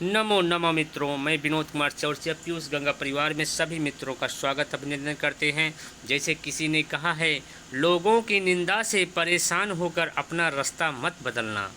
नमो नमो मित्रों, मैं विनोद कुमार चौरसिया पीयूष गंगा परिवार में सभी मित्रों का स्वागत अभिनंदन करते हैं। जैसे किसी ने कहा है, लोगों की निंदा से परेशान होकर अपना रास्ता मत बदलना।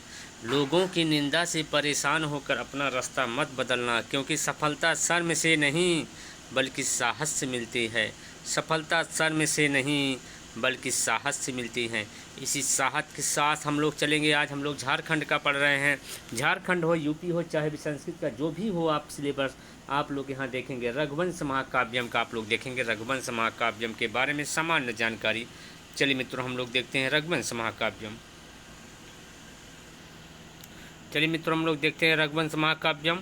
लोगों की निंदा से परेशान होकर अपना रास्ता मत बदलना, क्योंकि सफलता शर्म से नहीं बल्कि साहस से मिलती है। सफलता शर्म से नहीं बल्कि साहस से मिलती हैं। इसी साहस के साथ हम लोग चलेंगे। आज हम लोग झारखंड का पढ़ रहे हैं। झारखंड हो, यूपी हो, चाहे भी संस्कृत का जो भी हो आप सिलेबस, आप लोग यहाँ देखेंगे। रघुवंश महाकाव्यम का आप लोग देखेंगे। रघुवंश महाकाव्यम के बारे में सामान्य जानकारी। चलिए मित्रों, हम लोग देखते हैं रघुवंश महाकाव्यम। चलिए मित्रों, हम लोग देखते हैं रघुवंश महाकाव्यम।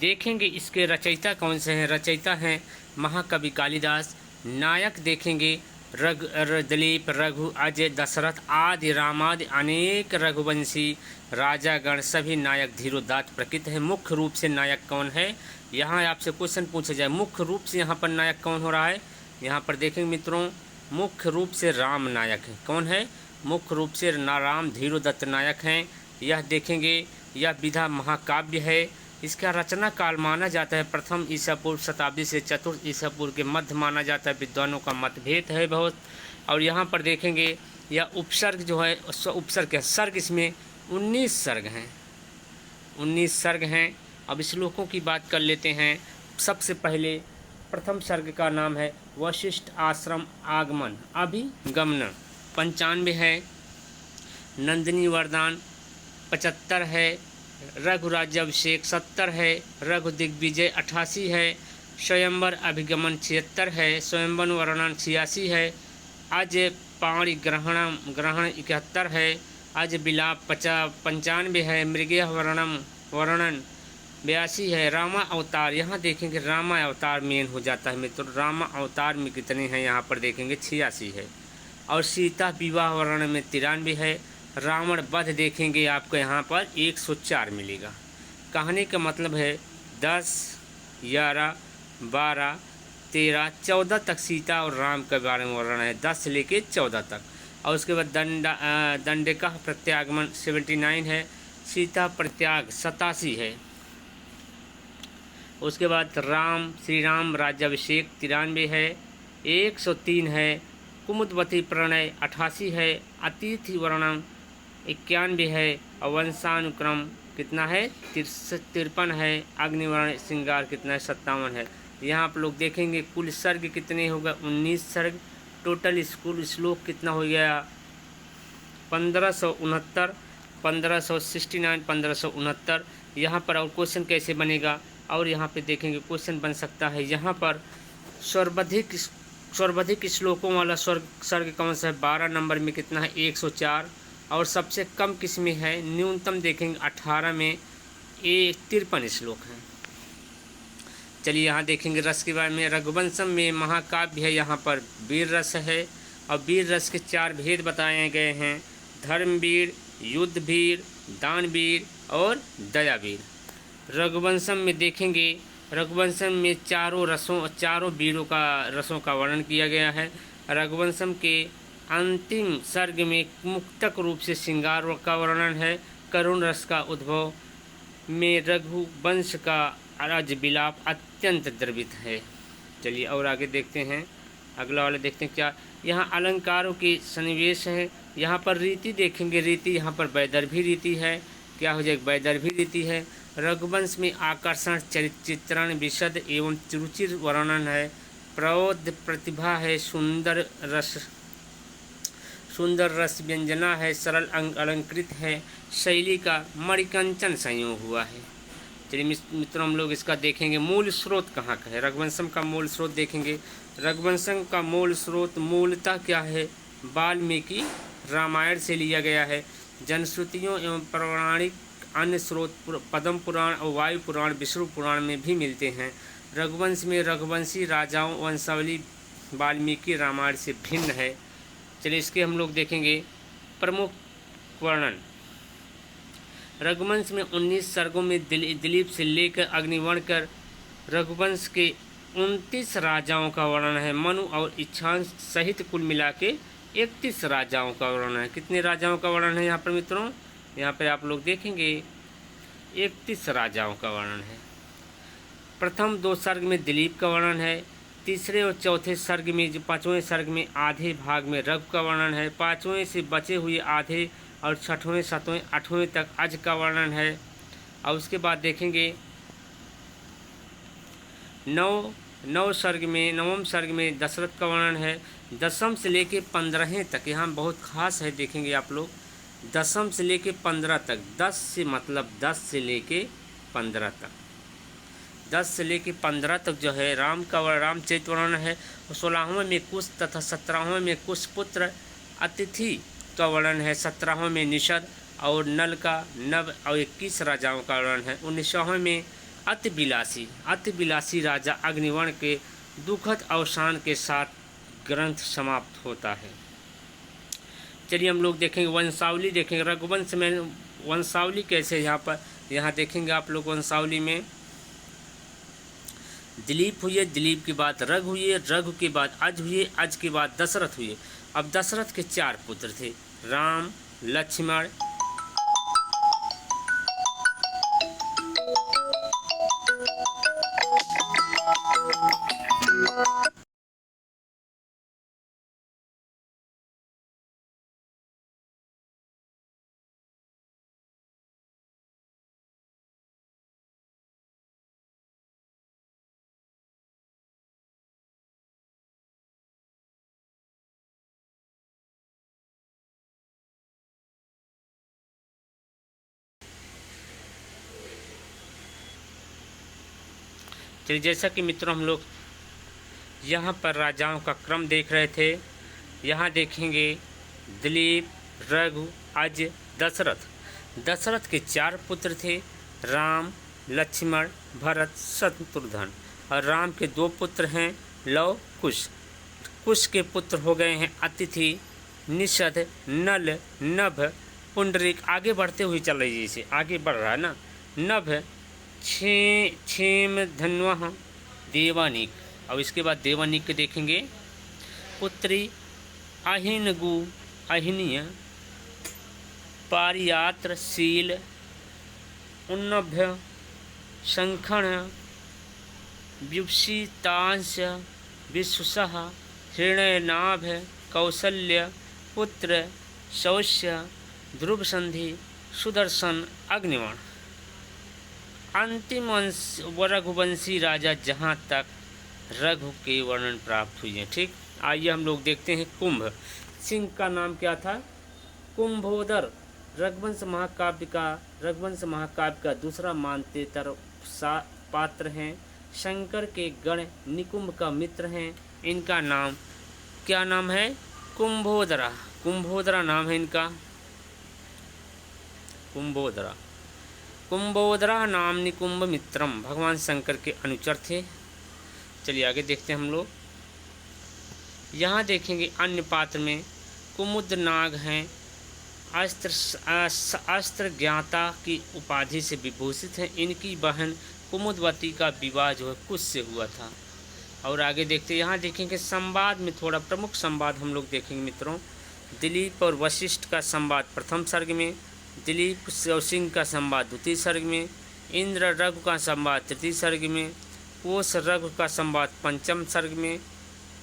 देखेंगे इसके रचयिता कौन से हैं। रचयिता हैं महाकवि कालिदास। नायक देखेंगे दिलीप, रघु, अजय, दशरथ आदि रामादि अनेक रघुवंशी राजागण सभी नायक धीरोदात्त प्रकृत है। मुख्य रूप से नायक कौन है, यहाँ आपसे क्वेश्चन पूछा जाए। मुख्य रूप से यहाँ पर नायक कौन हो रहा है, यहाँ पर देखेंगे मित्रों, मुख्य रूप से राम नायक है। कौन है, मुख्य रूप से राम धीरोदत्त नायक हैं। यह देखेंगे, यह विधा महाकाव्य है। इसका रचना काल माना जाता है प्रथम ईसा पूर्व शताब्दी से चतुर्थ ईसा पूर्व के मध्य माना जाता है। विद्वानों का मतभेद है बहुत। और यहाँ पर देखेंगे, यह उपसर्ग जो है, उपसर्ग है, सर्ग इसमें 19 सर्ग हैं। 19 सर्ग हैं। अब श्लोकों की बात कर लेते हैं। सबसे पहले प्रथम सर्ग का नाम है वशिष्ठ आश्रम आगमन अभिगमन, 95 है। नंदिनी वरदान 75 है। रघुराज्याभिषेक 70 है। रघु दिग्विजय 88 है। स्वयंवर अभिगमन 76 है। स्वयंवर वर्णन 86 है। अज पाणि ग्रहण 71 है। अज विलाप 95 है। मृगय वर्णन 82 है। रामा अवतार, यहाँ देखेंगे रामा अवतार मेन हो जाता है मित्रों। रामा अवतार में कितने हैं, यहाँ पर देखेंगे 86 है। और सीता विवाह वर्णन में 93 है। रावण वध देखेंगे आपको यहाँ पर 104 मिलेगा। कहानी का मतलब है 10, 11, 12, 13, 14 तक सीता और राम के बारे में वर्णन है, 10 से लेके 14 तक। और उसके बाद दंडिका प्रत्यागमन 79 है। सीता प्रत्याग 87 है। उसके बाद श्री राम राज्याभिषेक 93 है। 103 है। कुमुदवती प्रणय 88 है। अतिथि वर्णन 91 है। और वंशानुक्रम कितना है, 53 है। अग्निवर्ण श्रृंगार कितना है, 57 है। यहाँ आप लोग देखेंगे कुल सर्ग कितने होगा, 19 सर्ग। टोटल स्कूल श्लोक कितना हो गया, 1569, 1569, 1569। यहाँ पर और क्वेश्चन कैसे बनेगा, और यहाँ पे देखेंगे क्वेश्चन बन सकता है। यहाँ पर सर्वाधिक श्लोकों वाला सर्ग कौन सा है, 12 नंबर में कितना है, 104। और सबसे कम किस में है, न्यूनतम देखेंगे 18 में 53 श्लोक हैं। चलिए यहाँ देखेंगे रस के बारे में। रघुवंशम में महाकाव्य है, यहाँ पर वीर रस है। और वीर रस के 4 भेद बताए गए हैं, धर्मवीर, युद्धवीर, दानवीर और दयावीर। रघुवंशम में देखेंगे, रघुवंशम में चारों वीरों का रसों का वर्णन किया गया है। रघुवंशम के अंतिम सर्ग में मुक्तक रूप से श्रृंगार का वर्णन है। करुण रस का उद्भव में रघुवंश का अरज विलाप अत्यंत द्रवित है। चलिए और आगे देखते हैं, अगला वाले देखते हैं क्या। यहाँ अलंकारों की सन्निवेश है। यहाँ पर रीति देखेंगे, रीति यहाँ पर वैदर्भी रीति है। क्या हो जाएगा, वैदर्भी रीति है। रघुवंश में आकर्षण, चित्रण, विशद एवं रुचिर वर्णन है। प्रौध प्रतिभा है। सुंदर रस व्यंजना है। सरल अलंकृत है। शैली का मणिकंचन संयोग हुआ है। चलिए मित्रों, हम लोग इसका देखेंगे मूल स्रोत कहाँ का है। रघुवंशम का मूल स्रोत देखेंगे। रघुवंशम का मूल स्रोत मूलतः क्या है, वाल्मीकि रामायण से लिया गया है। जनश्रुतियों एवं पौराणिक अन्य स्रोत पद्म पुराण और वायु पुराण, विष्णु पुराण में भी मिलते हैं। रघुवंश में रघुवंशी राजाओं वंशावली वाल्मीकि रामायण से भिन्न है। चलिए इसके हम लोग देखेंगे प्रमुख वर्णन। रघुवंश में 19 सर्गों में दिलीप से लेकर अग्निवर्ण कर रघुवंश के 29 राजाओं का वर्णन है। मनु और इच्छांश सहित कुल मिला के 31 राजाओं का वर्णन है। कितने राजाओं का वर्णन है यहाँ पर मित्रों, यहाँ पर आप लोग देखेंगे 31 राजाओं का वर्णन है। प्रथम 2 सर्ग में दिलीप का वर्णन है। तीसरे और चौथे सर्ग में, जो 5वें सर्ग में आधे भाग में रघु का वर्णन है। 5वें से बचे हुए आधे और 6वें 7वें 8वें तक अज का वर्णन है। और उसके बाद देखेंगे 9 सर्ग में, 9वें सर्ग में दशरथ का वर्णन है। 10 से लेके 15 तक, यहाँ बहुत खास है, देखेंगे आप लोग। 10 से लेके 15 तक, 10 से मतलब 10 से लेके 15 तक, 10 से लेके 15 तक जो है रामचरित वर्णन है। 16वें में कुश तथा 17वें में कुश पुत्र अतिथि का वर्णन है। 17वें में निषद और नल का नव और 21 राजाओं का वर्णन है। 19वें में अतिविलासी राजा अग्निवर्ण के दुखद अवसान के साथ ग्रंथ समाप्त होता है। चलिए हम लोग देखेंगे वंशावली, देखेंगे रघुवंश में वंशावली कैसे। यहाँ देखेंगे आप लोग वंशावली में दिलीप हुए, दिलीप के बाद रघु हुए, रघु के बाद अज हुए, अज के बाद दशरथ हुए। अब दशरथ के 4 पुत्र थे, राम, लक्ष्मण, चलिए जैसा कि मित्रों हम लोग यहाँ पर राजाओं का क्रम देख रहे थे। यहाँ देखेंगे दिलीप, रघु, अज, दशरथ। दशरथ के 4 पुत्र थे, राम, लक्ष्मण, भरत, शत्रुघ्न। और राम के 2 पुत्र हैं, लव, कुश। कुश के पुत्र हो गए हैं अतिथि, निषद, नल, नभ, पुंडरीक। आगे बढ़ते हुए चल रही है, इसे आगे बढ़ रहा है ना। नभ, क्षेम, धन्वह, देवानीक। अब इसके बाद देवानीक के देखेंगे पुत्री अहिनगु, अहिनीय, पारियात्र, शील, उन्नभ्य, शंखण, व्युषितांश, विश्वसः, हृणयनाभ, कौसल्य, पुत्र, शौष्य, ध्रुवसंधि, सुदर्शन, अग्निवर्ण। अंतिम रघुवंशी राजा जहाँ तक रघु के वर्णन प्राप्त हुए हैं। ठीक, आइए हम लोग देखते हैं कुंभ सिंह का नाम क्या था, कुंभोदर। रघुवंश महाकाव्य का दूसरा मान्यतर पात्र हैं। शंकर के गण निकुंभ का मित्र हैं। इनका नाम क्या नाम है, कुंभोदरा। कुंभोदरा नाम है इनका, कुंभोदरा। कुंभोदरा नाम निकुंभ मित्रम, भगवान शंकर के अनुचर थे। चलिए आगे देखते हैं हम लोग। यहाँ देखेंगे अन्य पात्र में कुमुद नाग हैं, अस्त्र ज्ञाता की उपाधि से विभूषित हैं। इनकी बहन कुमुदवती का विवाह जो है कुश से हुआ था। और आगे देखते हैं, यहाँ देखेंगे संवाद में थोड़ा प्रमुख संवाद हम लोग देखेंगे मित्रों। दिलीप और वशिष्ठ का संवाद प्रथम सर्ग में, दिलीप और सिंह का संवाद द्वितीय सर्ग में, इंद्र रघु का संवाद तृतीय सर्ग में, कोश रघु का संवाद पंचम सर्ग में,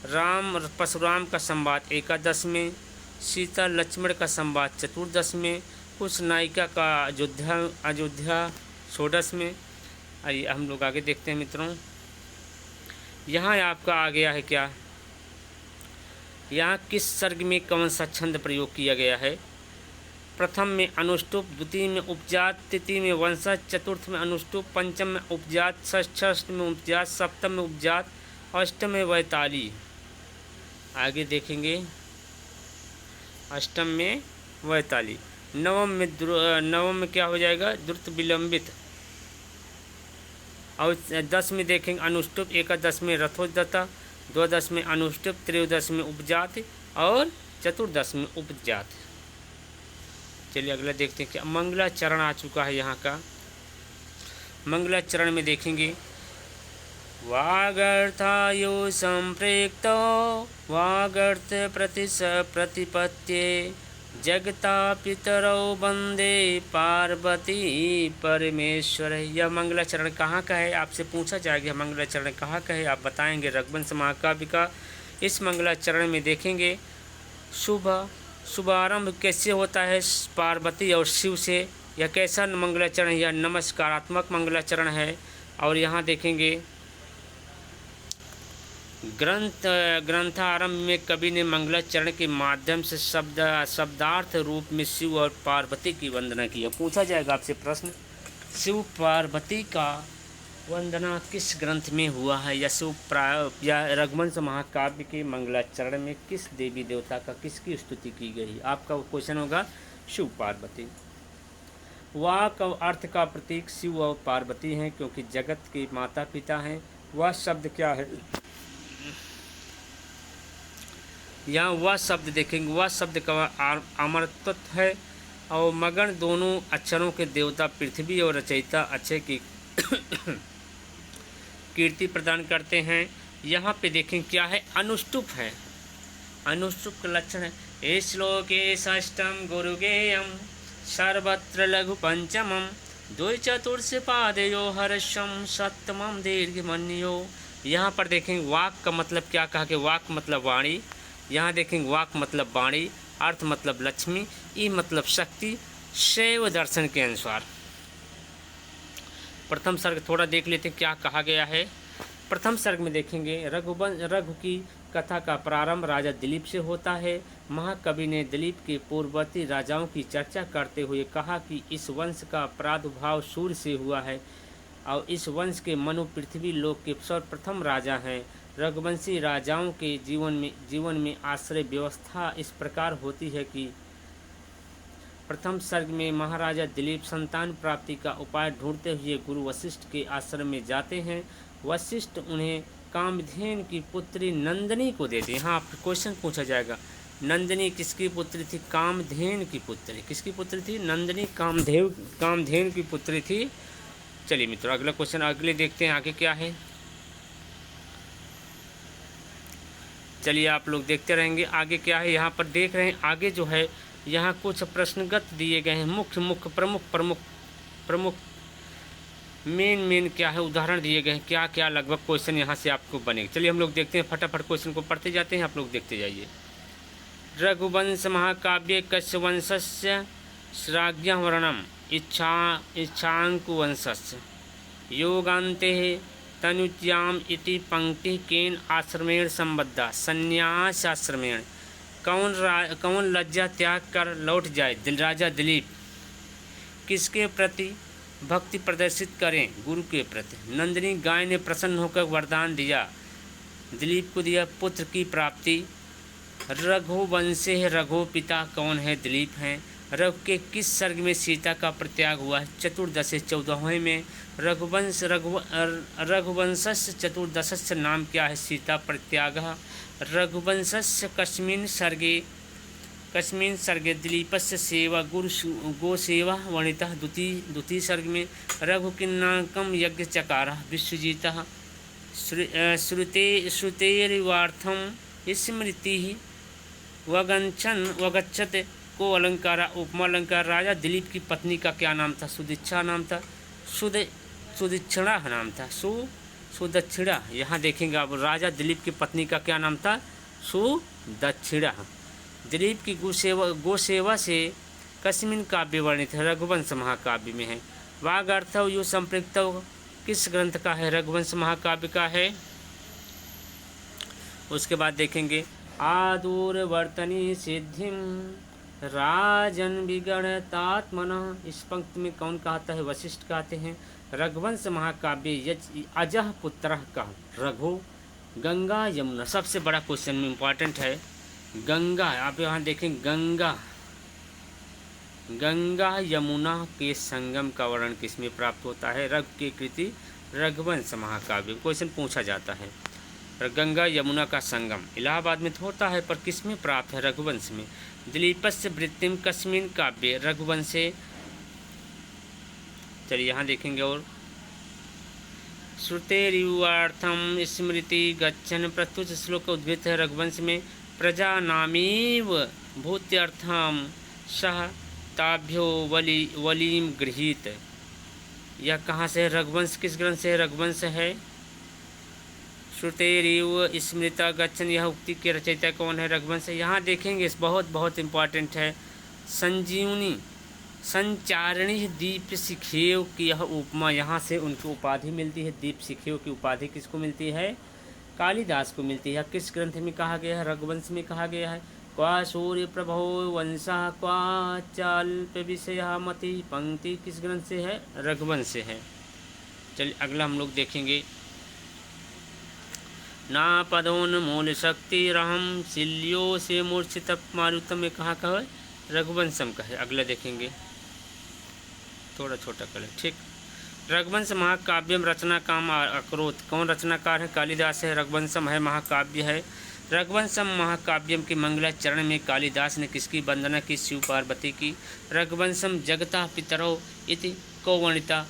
राम परशुराम का संवाद एकादश में, सीता लक्ष्मण का संवाद चतुर्दश में, कुश नायिका का अयोध्या षोडश में। आइए हम लोग आगे देखते हैं मित्रों। यहाँ आपका आ गया है क्या, यहाँ किस सर्ग में कौन सा छंद प्रयोग किया गया है। प्रथम में अनुष्टुप, द्वितीय में उपजात, तृतीय में वंशज, चतुर्थ में अनुष्टुप, पंचम में उपजात, षष्ठ में उपजात, सप्तम में उपजात, अष्टम में वैताली। आगे देखेंगे अष्टम में वैताली। नवम में क्या हो जाएगा, द्रुत विलंबित। और 10 में देखेंगे अनुष्टुप, एकादश में रथोदत्ता, द्वादश में अनुष्टुप, त्रयोदश में उपजात और चतुर्दश में उपजात। चलिए अगला देखते हैं क्या, मंगलाचरण आ चुका है यहाँ का। मंगलाचरण में देखेंगे वागर्थायो संप्रेक्तो वागर्थ प्रतिपत्ये जगता पितरौ वंदे पार्वती परमेश्वर। यह मंगलाचरण कहाँ का है, आपसे पूछा जाएगा मंगलाचरण कहाँ का है, आप बताएंगे रघुवंश महाकाव्य का। इस मंगलाचरण में देखेंगे शुभारंभ कैसे होता है पार्वती और शिव से। यह कैसा मंगलाचरण है, यह नमस्कारात्मक मंगलाचरण है। और यहाँ देखेंगे ग्रंथारंभ में कवि ने मंगलाचरण के माध्यम से शब्दार्थ रूप में शिव और पार्वती की वंदना की। पूछा जाएगा आपसे प्रश्न, शिव पार्वती का वंदना किस ग्रंथ में हुआ है, या रघुवंश महाकाव्य के मंगलाचरण में किस देवी देवता का किसकी स्तुति की गई। आपका क्वेश्चन होगा शिव पार्वती। वाक और अर्थ का प्रतीक शिव और पार्वती हैं, क्योंकि जगत के माता पिता हैं। वह शब्द क्या है, यहाँ वह शब्द देखेंगे, वह शब्द का अमरत्व है। और मगन दोनों अक्षरों के देवता पृथ्वी और रचयिता अक्षय की कीर्ति प्रदान करते हैं। यहाँ पे देखें क्या है, अनुष्टुप है, अनुष्टुप का लक्षण है। ए श्लोके षष्ठम गुरुगेयम सर्वत्र लघु पंचमम द्वि चतुर्थ पादयो हर्षम सप्तमम दीर्घमन्यो। यहाँ पर देखेंगे वाक का मतलब क्या कहा कि वाक मतलब वाणी। यहाँ देखेंगे वाक मतलब वाणी, अर्थ मतलब लक्ष्मी, ई मतलब शक्ति, शैव दर्शन के अनुसार। प्रथम सर्ग थोड़ा देख लेते हैं क्या कहा गया है। प्रथम सर्ग में देखेंगे रघु की कथा का प्रारंभ राजा दिलीप से होता है। महाकवि ने दिलीप के पूर्ववर्ती राजाओं की चर्चा करते हुए कहा कि इस वंश का प्रादुर्भाव सूर्य से हुआ है और इस वंश के मनु पृथ्वी लोक के सर्वप्रथम राजा हैं। रघुवंशी राजाओं के जीवन में आश्रय व्यवस्था इस प्रकार होती है कि प्रथम सर्ग में महाराजा दिलीप संतान प्राप्ति का उपाय ढूंढते हुए गुरु वशिष्ठ के आश्रम में जाते हैं। वशिष्ठ उन्हें कामधेन की पुत्री नंदिनी को देते हैं। यहाँ क्वेश्चन पूछा जाएगा, नंदिनी किसकी पुत्री थी, कामधेन की पुत्री। किसकी पुत्री थी, नंदिनी कामधेन की पुत्री थी। चलिए मित्रों अगला क्वेश्चन अगले देखते हैं आगे क्या है। चलिए आप लोग देखते रहेंगे आगे क्या है। यहाँ पर देख रहे हैं आगे जो है यहाँ कुछ प्रश्नगत दिए गए हैं, मुख्य प्रमुख मेन क्या है उदाहरण दिए गए हैं, क्या क्या लगभग क्वेश्चन यहाँ से आपको बनेगा। चलिए हम लोग देखते हैं, फटाफट क्वेश्चन को पढ़ते जाते हैं, आप लोग देखते जाइए। रघुवंश महाकाव्य कस्य वंशस्य श्राज्ञ वर्णम इच्छांकुवंशस्य योगान्ते तनुज्याम इति पंक्ति केन आश्रमेण संबद्धा संन्यास आश्रमेण। कौन लज्जा त्याग कर लौट जाए, राजा दिलीप। किसके प्रति भक्ति प्रदर्शित करें, गुरु के प्रति। नंदिनी गाय ने प्रसन्न होकर वरदान दिया, दिलीप को दिया पुत्र की प्राप्ति। रघुवंशे है, रघु पिता कौन है, दिलीप हैं। रघु के किस सर्ग में सीता का परित्याग हुआ है, चतुर्दश 14वें में। रघुवंशस्य चतुर्दशस्य नाम क्या है, सीता परित्यागः। रघुवंशस्य कस्मिन् सर्गे दिलीपस्य सेवा गो सेवा वर्णितः। द्वितीय सर्ग में रघु किन्नाकं यज्ञ चकारः विश्वजीतः। श्रुतेरिवार्थं स्मृतिः वगच्छत को अलंकारा उपमा अलंकार। राजा दिलीप की पत्नी का क्या नाम था, सुदीक्षा नाम था, सुदक्षिणा नाम था, सुदक्षिणा। यहाँ देखेंगे आप राजा दिलीप की पत्नी का क्या नाम था, सुदक्षिणा। दिलीप की गो सेवा से कस्मिन् काव्य वर्णित है, रघुवंश महाकाव्य में है। वाग अर्थ यो संपृक्त किस ग्रंथ का है, रघुवंश महाकाव्य का है। उसके बाद देखेंगे आदूरवर्तनी सिद्धिम राजन विगणतात्मनः। इस पंक्ति में कौन कहता है, वशिष्ठ कहते हैं। रघुवंश महाकाव्य अजह पुत्र का रघु गंगा यमुना। सबसे बड़ा क्वेश्चन में इम्पॉर्टेंट है गंगा। आप यहाँ देखें गंगा यमुना के संगम का वर्णन किसमें प्राप्त होता है, रघु की कृति रघुवंश महाकाव्य। क्वेश्चन पूछा जाता है गंगा यमुना का संगम इलाहाबाद में तो होता है पर किसमें प्राप्त है, रघुवंश में। दिलीपस्य वृत्तिम कस्मिन् काव्ये रघुवंशे। चलिए यहाँ देखेंगे और श्रुतेरिवार्थम स्मृति गच्छन प्रस्तुत श्लोक उद्भित है रघुवंश में। प्रजा नामेव भूत्यर्थम सह ताभ्यो वलीम गृहीत। यह कहाँ से है? रघुवंश किस ग्रंथ से है? रघुवंश है। श्रुतेरिव स्मृता गच्छन, यह उक्ति के रचयिता कौन है? रघुवंश है। यहाँ देखेंगे, इस बहुत इम्पॉर्टेंट है। संजीवनी संचारिणी दीप सिखेव की यह उपमा, यहाँ से उनकी उपाधि मिलती है। दीप सिखेव की उपाधि किसको मिलती है? कालिदास को मिलती है। किस ग्रंथ में कहा गया है? रघुवंश में कहा गया है। क्वा सूर्य प्रभो वंशः क्वा चाल्प विषय मति, पंक्ति किस ग्रंथ से है? रघुवंश से है। चलिए अगला हम लोग देखेंगे। ना पदोन्मूल शक्तिरहम शिल्यो से मूर्छित मारुतम में कहाँ का है? रघुवंशम का है। अगला देखेंगे, थोड़ा छोटा कर, ठीक। रघुवंश महाकाव्यम रचना काम अकरोत, कौन रचनाकार है? कालिदास है। रघुवंशम है महाकाव्य है। रघुवंशम महाकाव्यम के मंगलाचरण में कालिदास ने किसकी वंदना की? शिव पार्वती की। रघुवंशम जगता पितरो इति कौवर्णिता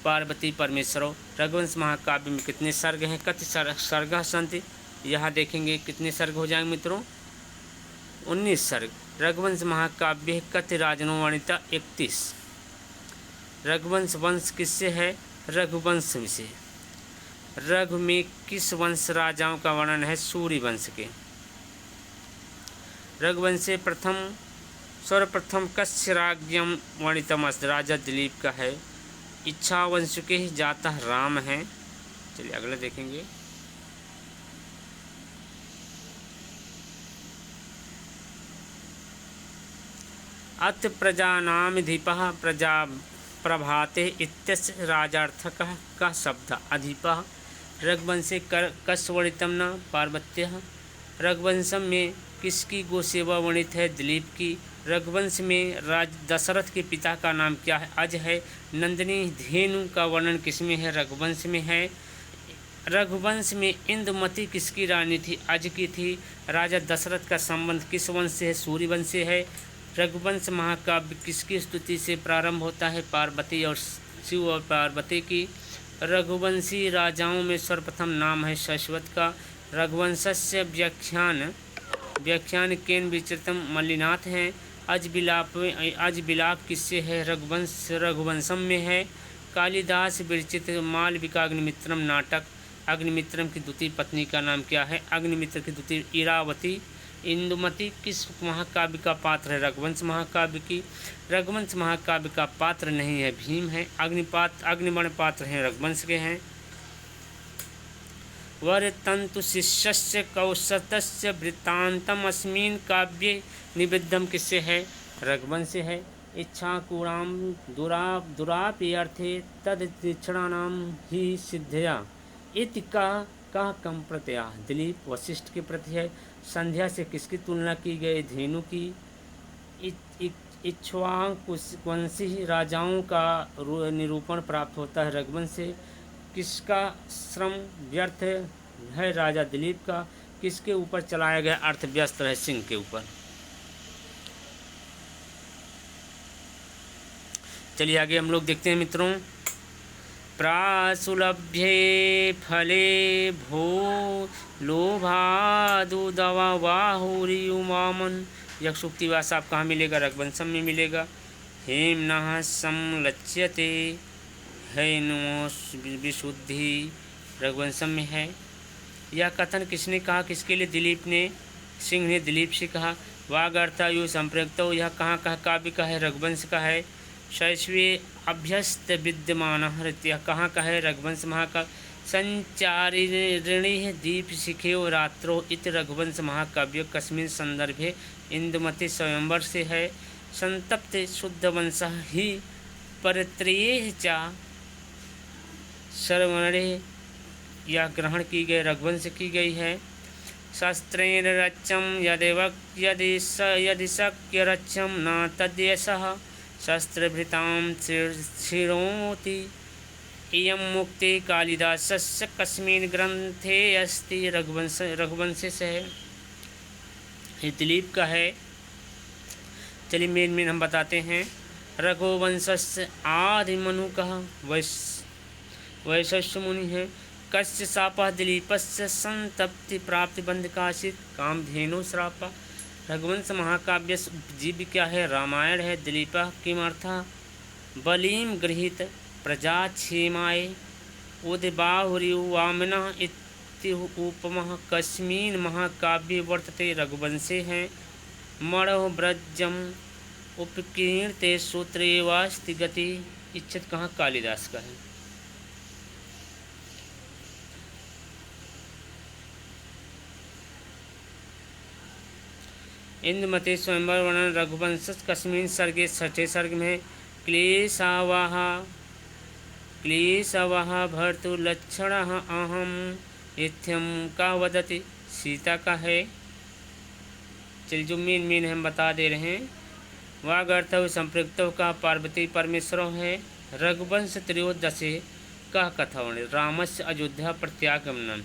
पार्वती परमेश्वरो। रघुवंश महाकाव्य में कितने सर्ग हैं? कति सर्ग संति, यहाँ देखेंगे कितने सर्ग हो जाएंगे मित्रों? 19 सर्ग। रघुवंश महाकाव्य कति राजनो वर्णिता 31। रघुवंश वंश किससे है? रघुवंश से। रघु में किस वंश राजाओं का वर्णन है? सूर्य वंश के। रघुवंश से सर्वप्रथम कस्य राज्यम वर्णितम, राजा दिलीप का है। इच्छावंश के ही जाता राम है। चलिए अगला देखेंगे। अत प्रजानामधिपः प्रजा प्रभाते इत्यस्य राजार्थकः का शब्द अधिपः। रघुवंशे कस्य वर्णितम न? पार्वत्यः। रघुवंशम में किसकी गोसेवा वर्णित है? दिलीप की। रघुवंश में राज दशरथ के पिता का नाम क्या है? अज है। नंदिनी धेनु का वर्णन किसमें है? रघुवंश में है। रघुवंश में इंदुमती किसकी रानी थी? अज की थी। राजा दशरथ का संबंध किस वंश से है? सूर्य वंश से है। रघुवंश महाकाव्य किसकी स्तुति से प्रारंभ होता है? पार्वती और शिव और पार्वती की। रघुवंशी राजाओं में सर्वप्रथम नाम है शश्वत का। रघुवंशस्य व्याख्यान केन विचित्रम मल्लिनाथ हैं। अज बिलाप किससे है? रघुवंशम में है। कालिदास विरचित मालविका अग्निमित्रम नाटक, अग्निमित्रम की द्वितीय पत्नी का नाम क्या है? अग्निमित्र की द्वितीय इरावती। इंदुमती किस महाकाव्य का पात्र है? रघुवंश महाकाव्य की। रघुवंश महाकाव्य का पात्र नहीं है, भीम है। अग्निमण पात्र हैं, रघुवंश के हैं। वर तंतु शिष्यस्य कौशतस्य वृत्तांतम अस्मिन् काव्ये निबद्धम किससे है? रघुवंश से है। इच्छा कूणाम दुरापि अर्थे तद तीक्षणानाम ही सिद्धया इति का कम प्रत्यय दिलीप वशिष्ठ के प्रति है। संध्या से किसकी तुलना की गई? धेनु की। इक्ष्वाकुवंशी राजाओं का निरूपण प्राप्त होता है रघुवंश से। किसका श्रम व्यर्थ है? राजा दिलीप का। किसके ऊपर चलाया गया अर्थ व्यस्त है? सिंह के ऊपर। चलिए आगे हम लोग देखते हैं मित्रों। प्रासुलभ्ये फले भो लोभादुदवा बाहुरी उमामन, यह सूक्ति वास आप कहाँ मिलेगा? रघुवंशम में मिलेगा। हेमनः संलच्यते हैनो विशुद्धि, रघुवंशम में है। यह कथन किसने कहा? किसके लिए? दिलीप ने। सिंह ने दिलीप से कहा। वागर्थायु संप्रयुक्तो, यह कहाँ का काव्य का है? रघुवंश का है। शैशवे अभ्यस्त विद्यमान हृत्य, कहाँ का है? रघुवंश महाकाव्य। संचारिणी दीप शिखेव रात्रो इत रघुवंश महाकाव्य कस्मिन् संदर्भे इंदुमती स्वयंवर से है। संतप्त शुद्ध वंश ही परत्रिये चा सर्वणे, यह ग्रहण की गई रघुवंश की गई है। शस्त्रेण रच्यम यदि शक्य रच्यम न तद्यशः शस्त्रभृतां शिरोति, इयं मुक्ति कालिदासस्य कस्मिन् ग्रंथे अस्ति, रघुवंश से है। ये दिलीप का है। चलिए मेन हम बताते हैं। रघुवंशस्य आदिमनु कहा वैशस्य मुनि है। कस्य शापः दिलीपस्य संतप्ति प्राप्ति बंध काशित कामधेनु श्रापा, रघुवंश महाकाव्य जीव क्या है? रामायण है। दिलीप किमर्था बलिम गृहीत प्रजा क्षेमाय उदिबाहुरिवामना उपमः कस्मिन् महाकाव्ये वर्तते। रघुवंशे हैं मणो व्रजम उपकीर्णते सूत्रेवास्ति गति। इच्छत कहाँ? कालिदास का है। इंद्रमते स्वयंवर वर्णन रघुवंश कस्मिन् सर्गे छठे सर्ग में क्लेशावाह भर्तुलक्षणः अहम इत्थम का वदति। सीता का है। चलिए जो मेन हम बता दे रहे हैं। वागर्थव संपृक्तव का पार्वती परमेश्वरों है। रघुवंश त्रयोदशे का कथन रामस्य अयोध्या प्रत्यागमनम।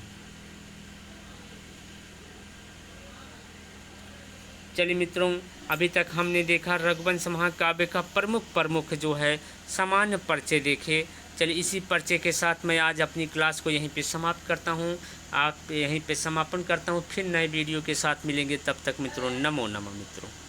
चलिए मित्रों, अभी तक हमने देखा रघुवंश महाकाव्य का प्रमुख जो है सामान्य परिचय देखे। चलिए इसी परिचय के साथ मैं आज अपनी क्लास को यहीं पे समाप्त करता हूँ। आप यहीं पे समापन करता हूँ। फिर नए वीडियो के साथ मिलेंगे। तब तक मित्रों नमो नमः मित्रों।